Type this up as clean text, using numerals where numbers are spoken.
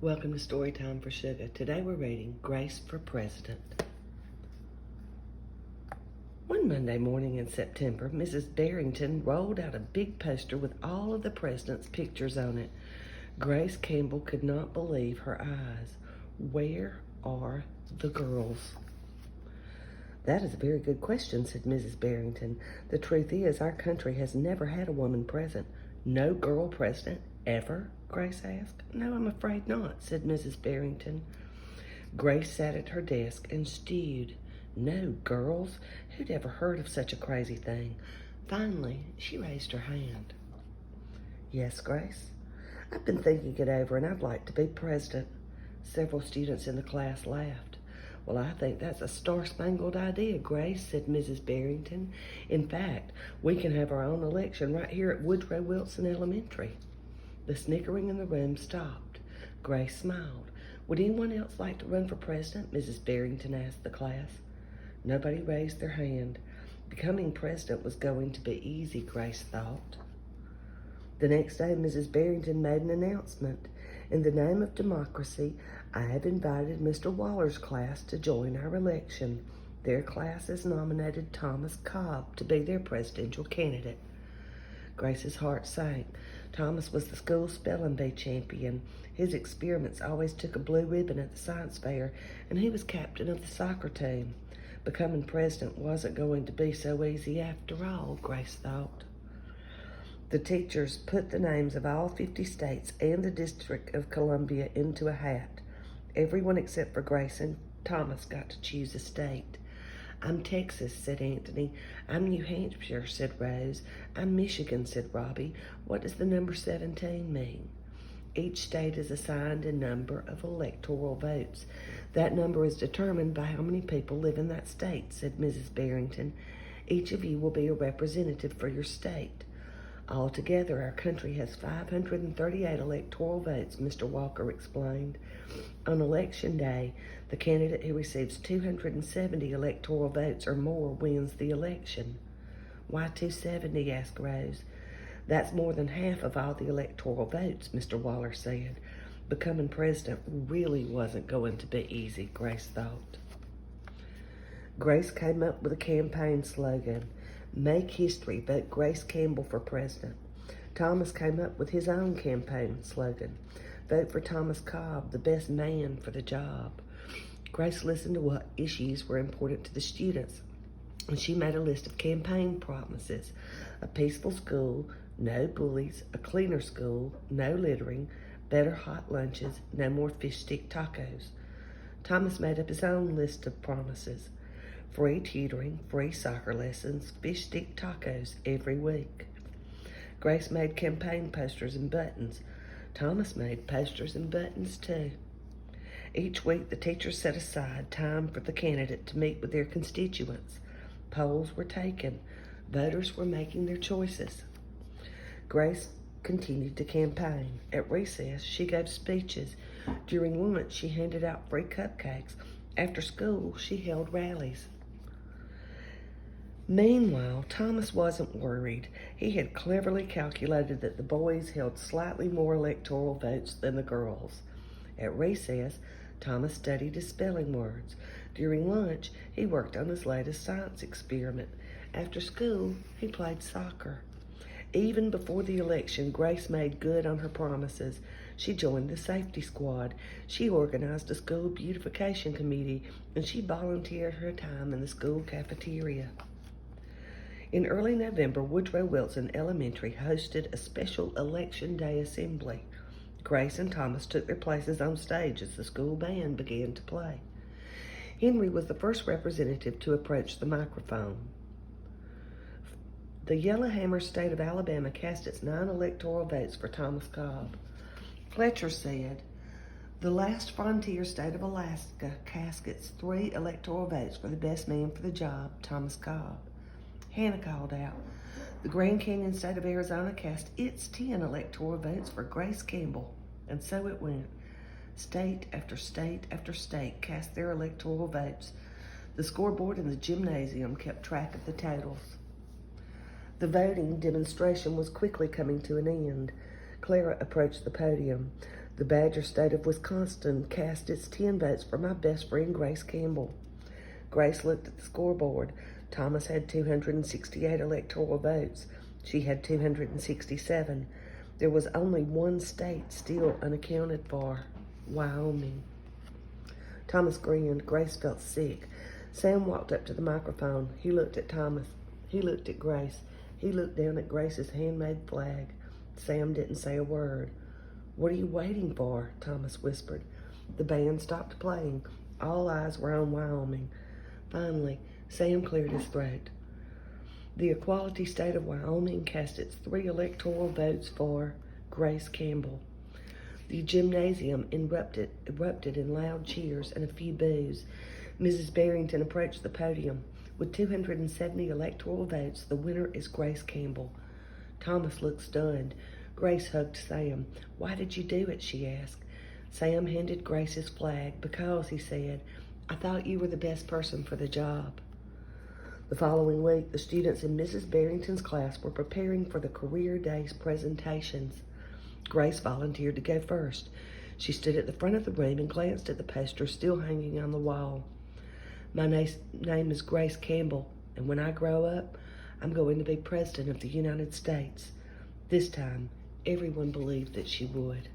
Welcome to Storytime for Sugar. Today we're reading Grace for President. One Monday morning in September, Mrs. Barrington rolled out a big poster with all of the president's pictures on it. Grace Campbell could not believe her eyes. Where are the girls? That is a very good question, said Mrs. Barrington. The truth is, our country has never had a woman president. No girl president, ever? Grace asked. No, I'm afraid not, said Mrs. Barrington. Grace sat at her desk and stewed. No girls? Who'd ever heard of such a crazy thing? Finally, she raised her hand. Yes, Grace? I've been thinking it over and I'd like to be president. Several students in the class laughed. Well, I think that's a star-spangled idea, Grace, said Mrs. Barrington. In fact, we can have our own election right here at Woodrow Wilson Elementary. The snickering in the room stopped. Grace smiled. Would anyone else like to run for president? Mrs. Barrington asked the class. Nobody raised their hand. Becoming president was going to be easy, Grace thought. The next day, Mrs. Barrington made an announcement. In the name of democracy, I have invited Mr. Waller's class to join our election. Their class has nominated Thomas Cobb to be their presidential candidate. Grace's heart sank. Thomas was the school spelling bee champion. His experiments always took a blue ribbon at the science fair, and he was captain of the soccer team. Becoming president wasn't going to be so easy after all, Grace thought. The teachers put the names of all 50 states and the District of Columbia into a hat. Everyone except for Grace and Thomas got to choose a state. I'm Texas, said Anthony. I'm New Hampshire, said Rose. I'm Michigan, said Robbie. What does the number 17 mean? Each state is assigned a number of electoral votes. That number is determined by how many people live in that state, said Mrs. Barrington. Each of you will be a representative for your state. Altogether, our country has 538 electoral votes, Mr. Walker explained. On election day, the candidate who receives 270 electoral votes or more wins the election. Why 270, asked Rose. That's more than half of all the electoral votes, Mr. Waller said. Becoming president really wasn't going to be easy, Grace thought. Grace came up with a campaign slogan. Make history, vote Grace Campbell for president. Thomas came up with his own campaign slogan. Vote for Thomas Cobb, the best man for the job. Grace listened to what issues were important to the students, and she made a list of campaign promises. A peaceful school, no bullies, a cleaner school, no littering, better hot lunches, no more fish stick tacos. Thomas made up his own list of promises. Free tutoring, free soccer lessons, fish stick tacos every week. Grace made campaign posters and buttons. Thomas made posters and buttons too. Each week, the teachers set aside time for the candidate to meet with their constituents. Polls were taken. Voters were making their choices. Grace continued to campaign. At recess, she gave speeches. During lunch, she handed out free cupcakes. After school, she held rallies. Meanwhile, Thomas wasn't worried. He had cleverly calculated that the boys held slightly more electoral votes than the girls. At recess, Thomas studied his spelling words. During lunch, he worked on his latest science experiment. After school, he played soccer. Even before the election, Grace made good on her promises. She joined the safety squad. She organized a school beautification committee, and she volunteered her time in the school cafeteria. In early November, Woodrow Wilson Elementary hosted a special Election Day assembly. Grace and Thomas took their places on stage as the school band began to play. Henry was the first representative to approach the microphone. The Yellowhammer state of Alabama cast its 9 electoral votes for Thomas Cobb. Fletcher said, the last frontier state of Alaska cast its 3 electoral votes for the best man for the job, Thomas Cobb. Hannah called out, the Grand Canyon state of Arizona cast its 10 electoral votes for Grace Campbell. And so it went. State after state after state cast their electoral votes. The scoreboard in the gymnasium kept track of the totals. The voting demonstration was quickly coming to an end. Clara approached the podium. The Badger State of Wisconsin cast its 10 votes for my best friend, Grace Campbell. Grace looked at the scoreboard. Thomas had 268 electoral votes. She had 267. There was only one state still unaccounted for, Wyoming. Thomas grinned. Grace felt sick. Sam walked up to the microphone. He looked at Thomas. He looked at Grace. He looked down at Grace's handmade flag. Sam didn't say a word. "What are you waiting for?" Thomas whispered. The band stopped playing. All eyes were on Wyoming. Finally, Sam cleared his throat. The Equality State of Wyoming cast its 3 electoral votes for Grace Campbell. The gymnasium erupted in loud cheers and a few boos. Mrs. Barrington approached the podium. With 270 electoral votes, the winner is Grace Campbell. Thomas looked stunned. Grace hugged Sam. "Why did you do it?" she asked. Sam handed Grace his flag. "Because," he said, "I thought you were the best person for the job." The following week, the students in Mrs. Barrington's class were preparing for the Career Days presentations. Grace volunteered to go first. She stood at the front of the room and glanced at the poster still hanging on the wall. "My name is Grace Campbell, and when I grow up, I'm going to be President of the United States." This time, everyone believed that she would.